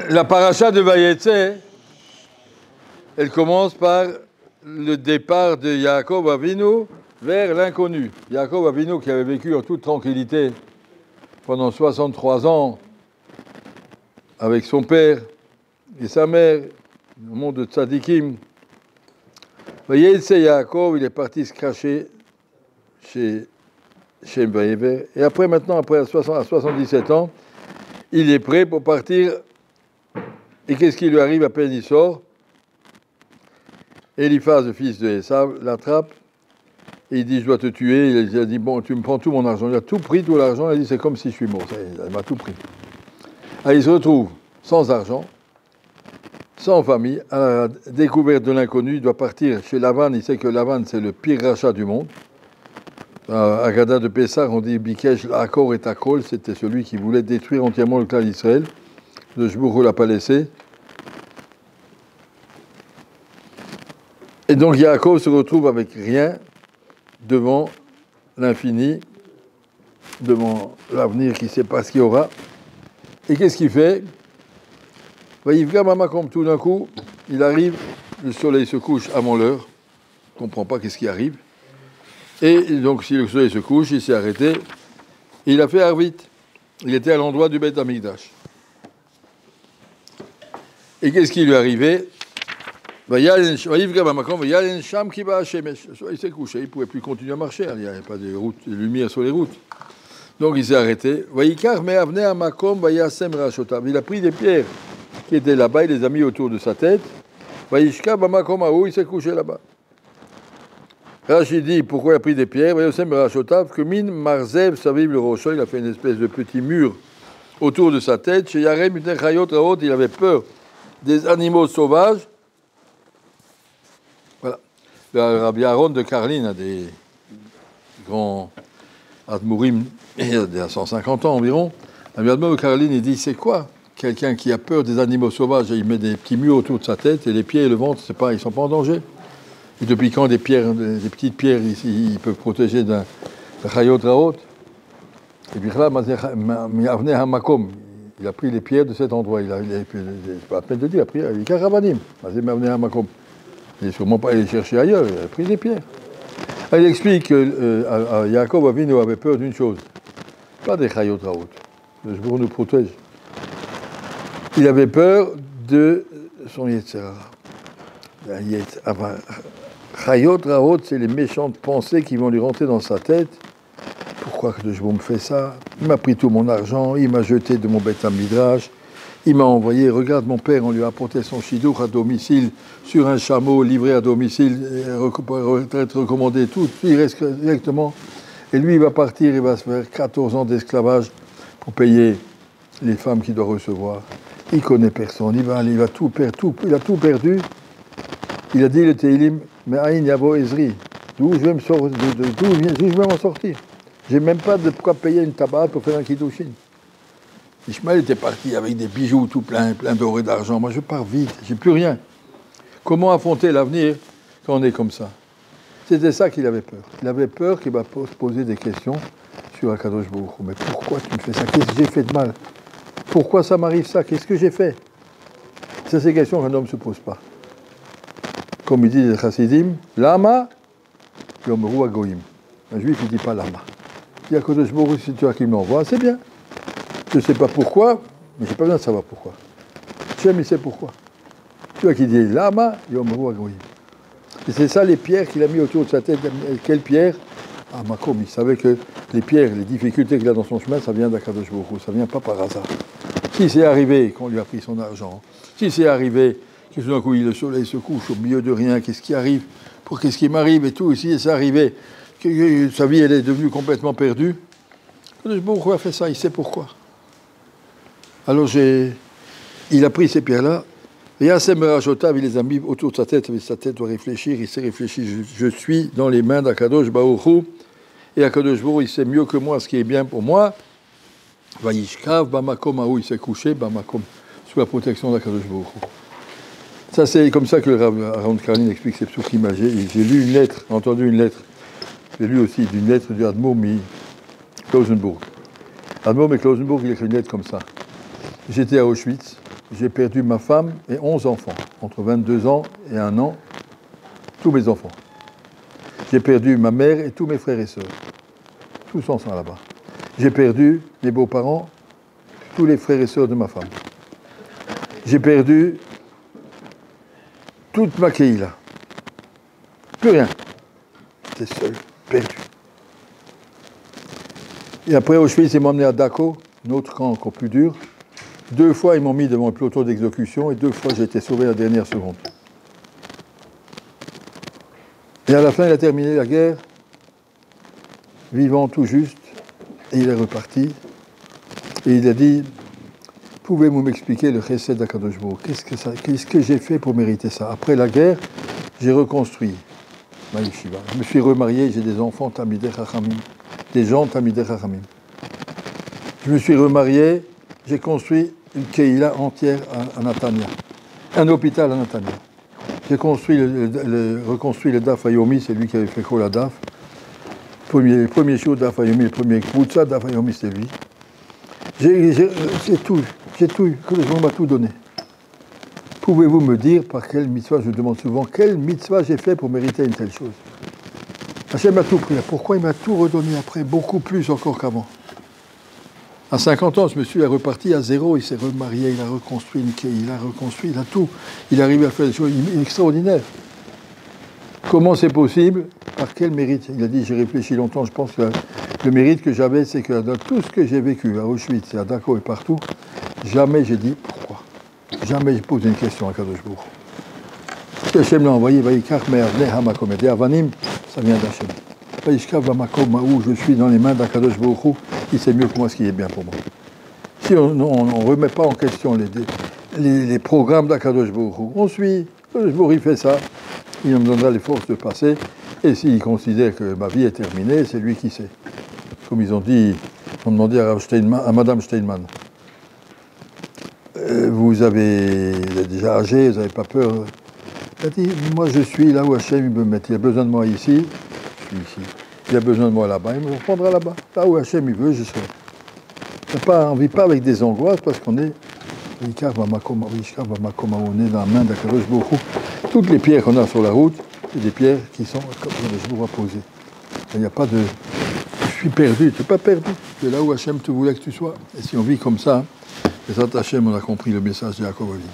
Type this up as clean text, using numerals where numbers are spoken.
La paracha de Vayetze, elle commence par le départ de Yaakov Avinu vers l'inconnu. Yaakov Avinu, qui avait vécu en toute tranquillité pendant 63 ans avec son père et sa mère, au monde de Tzadikim. Vayetze Yaakov, il est parti se cacher chez Shem Vayever. Et après, maintenant, à 77 ans, il est prêt pour partir. Et qu'est-ce qui lui arrive à peine il sort? Eliphaz, le fils de Esav, l'attrape et il dit: je dois te tuer. Il a dit: bon, tu me prends tout mon argent. Il a tout pris, tout l'argent. Il a dit: c'est comme si je suis mort. Il m'a tout pris. Alors, il se retrouve sans argent, sans famille, à la découverte de l'inconnu. Il doit partir chez Lavan. Il sait que Lavan, c'est le pire rachat du monde. À Gada de Pessah, on dit Bikesh l'Akor et Takol. C'était celui qui voulait détruire entièrement le clan d'Israël. Le Jbourou ne l'a pas laissé. Et donc Yaakov se retrouve avec rien devant l'infini, devant l'avenir qui ne sait pas ce qu'il y aura. Et qu'est-ce qu'il fait? Vaïvga Mamakom, tout d'un coup, il arrive, le soleil se couche avant l'heure, il ne comprend pas qu'est-ce qui arrive. Et donc si le soleil se couche, il s'est arrêté, et il a fait Arvit. Il était à l'endroit du Beth Amikdash. Et qu'est-ce qui lui est arrivé? Il s'est couché, il ne pouvait plus continuer à marcher, il n'y avait pas de route, de lumière sur les routes. Donc il s'est arrêté. Il a pris des pierres qui étaient là-bas, il les a mis autour de sa tête. Il s'est couché là-bas. Rachid dit: pourquoi il a pris des pierres? Il a fait une espèce de petit mur autour de sa tête. Il avait peur des animaux sauvages. Voilà. Le Rabbi Aaron de Karlin a des grands Admourim, il y a 150 ans environ. Rabbi Aaron de Karlin, il dit: c'est quoi quelqu'un qui a peur des animaux sauvages? Il met des petits murs autour de sa tête et les pieds et le ventre, ils ne sont pas en danger. Et depuis quand des petites pierres ici, ils peuvent protéger d'un Chayot Raot? Et puis là, il a pris les pierres de cet endroit. C'est pas la peine de dire, il a pris les caravanim. Il n'est sûrement pas allé chercher ailleurs, il a pris des pierres. Alors, il explique que Yaakov Avinu avait peur d'une chose, pas des Chayot Raot. Le Jbour nous protège. Il avait peur de son Yetzirah. Chayot Raot, c'est les méchantes pensées qui vont lui rentrer dans sa tête. Pourquoi que le Jbour me fait ça? Il m'a pris tout mon argent, il m'a jeté de mon Beth Midrash, il m'a envoyé, regarde mon père, on lui a apporté son chidour à domicile, sur un chameau, livré à domicile, retraite recommandée, tout, il reste directement. Et lui, il va partir, il va se faire 14 ans d'esclavage pour payer les femmes qu'il doit recevoir. Il connaît personne, il va tout perdre, il a tout perdu. Il a dit le Teilim, mais Aïn Yavo Ezri, d'où je vais m'en sortir? J'ai même pas de quoi payer une tabac pour faire un kiddushin. Ishmael était parti avec des bijoux tout plein d'or et d'argent. Moi, je pars vite, j'ai plus rien. Comment affronter l'avenir quand on est comme ça? C'était ça qu'il avait peur. Il avait peur qu'il va se poser des questions sur Akadosh Baruch Hu. Mais pourquoi tu me fais ça? Qu'est-ce que j'ai fait de mal? Pourquoi ça m'arrive ça? Qu'est-ce que j'ai fait? C'est ces questions qu'un homme ne se pose pas. Comme il dit les Chassidim, Lama, Yomru Agoyim. Un juif, il ne dit pas Lama. Il y a Akadosh Baruch Hu, c'est toi qui m'envoie, c'est bien. Je ne sais pas pourquoi, mais je n'ai pas besoin de savoir pourquoi. Hachem, il sait pourquoi. Tu vois qui dit Lama, Yomru Agoyim. Et c'est ça les pierres qu'il a mis autour de sa tête. Quelles pierres? Ah, Makom, il savait que les pierres, les difficultés qu'il a dans son chemin, ça vient d'Akadosh Baruch Hu, ça ne vient pas par hasard. Si c'est arrivé qu'on lui a pris son argent, si c'est arrivé que tout d'un coup le soleil se couche au milieu de rien, qu'est-ce qui arrive, qu'est-ce qui m'arrive et tout, si c'est arrivé que sa vie elle est devenue complètement perdue, Akadosh Baruch Hu a fait ça, il sait pourquoi. Alors il a pris ces pierres-là, et Yassem Rachotav, il les a mis autour de sa tête doit réfléchir, il s'est réfléchi, je suis dans les mains d'Akadosh Baruch Hu, et Akadosh Baruch Hu, il sait mieux que moi ce qui est bien pour moi. Vayishkav, Bamakom, Aou, il s'est couché, Bamakom, sous la protection d'Akadosh Baruch Hu. Ça, c'est comme ça que le Rav Aaron Karlin explique ces psukim. J'ai lu une lettre, entendu une lettre, j'ai lu aussi d'une lettre du Admor Klausenburg. Admor Klausenburg, il écrit une lettre comme ça. J'étais à Auschwitz, j'ai perdu ma femme et 11 enfants, entre 22 ans et 1 an, tous mes enfants. J'ai perdu ma mère et tous mes frères et sœurs, tous ensemble là-bas. J'ai perdu mes beaux-parents, tous les frères et sœurs de ma femme. J'ai perdu toute ma Keïla. Plus rien. J'étais seul, perdu. Et après, Auschwitz, ils m'ont emmené à Dachau, un autre camp encore plus dur. 2 fois, ils m'ont mis devant un peloton d'exécution et 2 fois, j'ai été sauvé à la dernière seconde. Et à la fin, il a terminé la guerre, vivant tout juste, et il est reparti. Et il a dit, pouvez-vous m'expliquer le chesed d'Akadosh Baruch Hu ? Qu'est-ce que j'ai fait pour mériter ça ? Après la guerre, j'ai reconstruit ma yeshiva. Je me suis remarié, j'ai des enfants Talmidei Chachamim, des gens Talmidei Chachamim. Je me suis remarié, j'ai construit une keïla entière à Natania, un hôpital à Natania. J'ai reconstruit le Daf Hayomi, c'est lui qui avait fait Kol Daf. Le premier show Daf Hayomi, le premier Kbutza Daf Hayomi, c'est lui. J'ai tout eu, que le monde m'a tout donné. Pouvez-vous me dire par quelle mitzvah, je demande souvent, quelle mitzvah j'ai fait pour mériter une telle chose ? Hachem m'a tout pris. Pourquoi il m'a tout redonné après, beaucoup plus encore qu'avant ? À 50 ans, ce monsieur est reparti à zéro, il s'est remarié, il a reconstruit une quai, il a reconstruit, il a tout. Il est arrivé à faire des choses extraordinaires. Comment c'est possible ? Par quel mérite ? Il a dit, j'ai réfléchi longtemps, je pense que le mérite que j'avais, c'est que dans tout ce que j'ai vécu à Auschwitz, à Dachau et partout, jamais j'ai dit pourquoi. Jamais j'ai posé une question à Kadosh Baruch Hu. Si Hachem l'a envoyé, Avanim, ça vient d'Hachem. Où je suis dans les mains d'Akadosh Baruch Hu, il sait mieux que moi ce qui est bien pour moi. Si on ne remet pas en question les programmes d'Akadosh Baruch Hu, on suit, Akadosh Baruch Hu fait ça, il me donnera les forces de passer, et s'il considère que ma vie est terminée, c'est lui qui sait. Comme ils ont dit, on demandait à Madame Steinman, vous êtes déjà âgé, vous n'avez pas peur. Elle a dit, moi je suis là où Hachem me met. Il a besoin de moi ici, je suis ici. Il a besoin de moi là-bas, il me reprendra là-bas. Là où Hachem il veut, je serai. On ne vit pas avec des angoisses parce qu'on est. On est dans la main d'Akadosh Baruch Hu. Toutes les pierres qu'on a sur la route, c'est des pierres qui sont comme Akadosh Baruch Hu posées. Il n'y a pas de. Je suis perdu, tu n'es pas perdu. Tu es là où Hachem te voulait que tu sois. Et si on vit comme ça, les Hachem, on a compris le message de Yaakov Avinu.